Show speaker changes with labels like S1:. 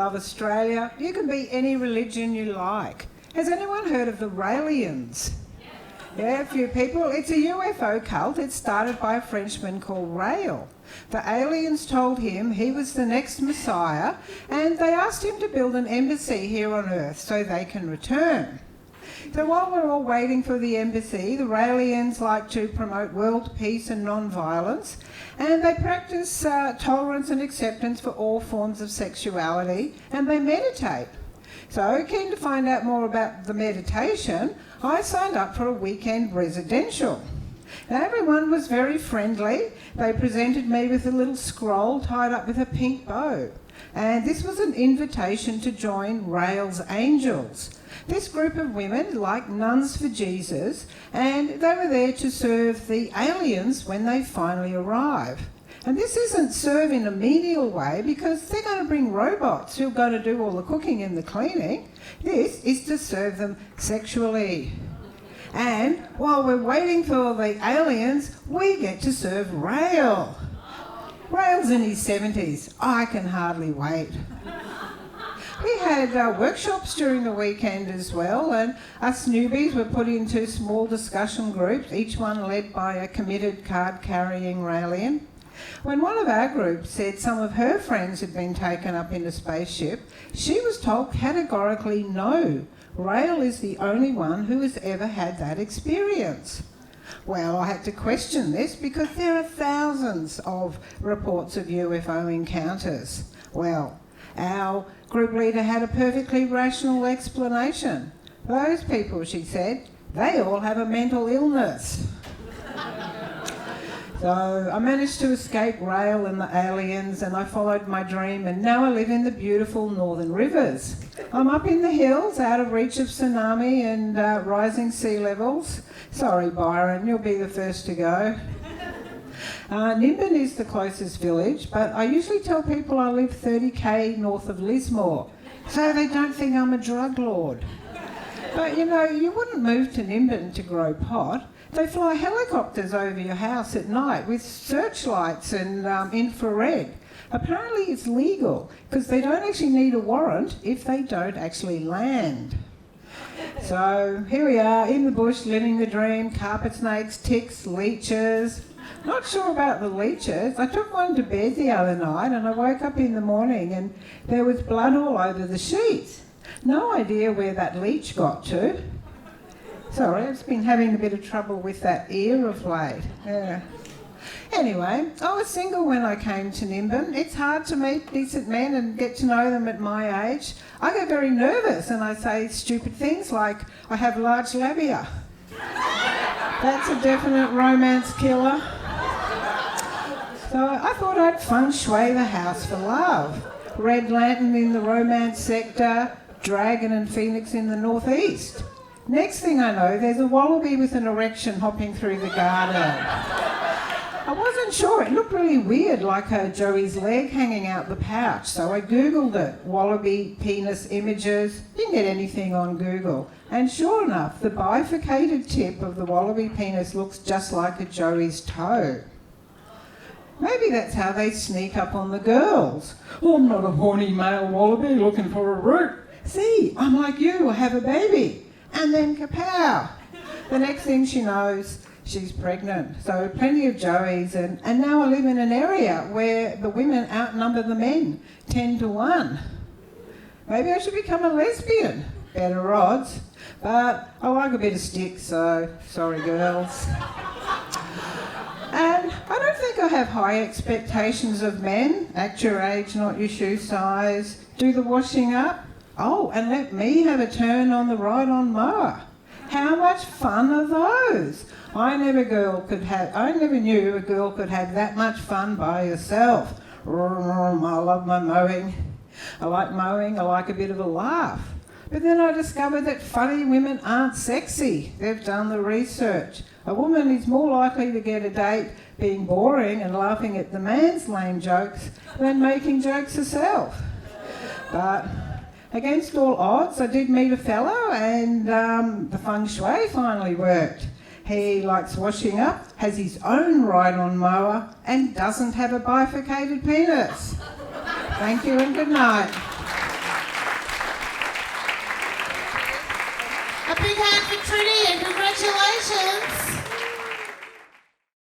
S1: love Australia. You can be any religion you like. Has anyone heard of the Raelians? Yeah, a few people. It's a UFO cult. It started by a Frenchman called Rael. The aliens told him he was the next Messiah, and they asked him to build an embassy here on Earth so they can return. So while we're all waiting for the embassy, the Raelians like to promote world peace and non-violence, and they practice tolerance and acceptance for all forms of sexuality, and they meditate. So, keen to find out more about the meditation, I signed up for a weekend residential. Now, everyone was very friendly. They presented me with a little scroll tied up with a pink bow. And this was an invitation to join Rael's Angels. This group of women, like nuns for Jesus, and they were there to serve the aliens when they finally arrive. And this isn't serve in a menial way because they're going to bring robots who are going to do all the cooking and the cleaning. This is to serve them sexually. And while we're waiting for the aliens, we get to serve Rael. Rael's in his 70s. I can hardly wait. We had workshops during the weekend as well, and us newbies were put into small discussion groups, each one led by a committed card-carrying Raelian. When one of our groups said some of her friends had been taken up in a spaceship, she was told categorically no. Rael is the only one who has ever had that experience. Well, I had to question this because there are thousands of reports of UFO encounters. Well, our group leader had a perfectly rational explanation. Those people, she said, they all have a mental illness. So I managed to escape Rael and the aliens, and I followed my dream, and now I live in the beautiful northern rivers. I'm up in the hills, out of reach of tsunami and rising sea levels. Sorry, Byron, you'll be the first to go. Nimbin is the closest village, but I usually tell people I live 30k north of Lismore, so they don't think I'm a drug lord. But you know, you wouldn't move to Nimbin to grow pot. They fly helicopters over your house at night with searchlights and infrared. Apparently it's legal because they don't actually need a warrant if they don't actually land. So here we are in the bush living the dream, carpet snakes, ticks, leeches. Not sure about the leeches. I took one to bed the other night and I woke up in the morning and there was blood all over the sheets. No idea where that leech got to. Sorry, I've been having a bit of trouble with that ear of late. Yeah. Anyway, I was single when I came to Nimbin. It's hard to meet decent men and get to know them at my age. I get very nervous and I say stupid things like, I have large labia. That's a definite romance killer. So I thought I'd feng shui the house for love. Red lantern in the romance sector, dragon and phoenix in the northeast. Next thing I know, there's a wallaby with an erection hopping through the garden. I wasn't sure, it looked really weird, like Joey's leg hanging out the pouch, so I googled it, wallaby penis images. You can get anything on Google. And sure enough, the bifurcated tip of the wallaby penis looks just like a Joey's toe. Maybe that's how they sneak up on the girls. Oh, I'm not a horny male wallaby looking for a root. See, I'm like you, I have a baby. And then kapow! The next thing she knows, she's pregnant. So plenty of Joeys, and now I live in an area where the women outnumber the men, 10 to 1. Maybe I should become a lesbian. Better odds. But I like a bit of stick, so sorry girls. And I don't think I have high expectations of men. Act your age, not your shoe size. Do the washing up. Oh, and let me have a turn on the ride-on mower. How much fun are those? I never knew a girl could have that much fun by herself. I love my mowing. I like mowing, I like a bit of a laugh. But then I discovered that funny women aren't sexy. They've done the research. A woman is more likely to get a date being boring and laughing at the man's lame jokes than making jokes herself. But against all odds, I did meet a fellow and the feng shui finally worked. He likes washing up, has his own ride-on mower and doesn't have a bifurcated penis. Thank you and good night.
S2: A big hand for Triny and congratulations.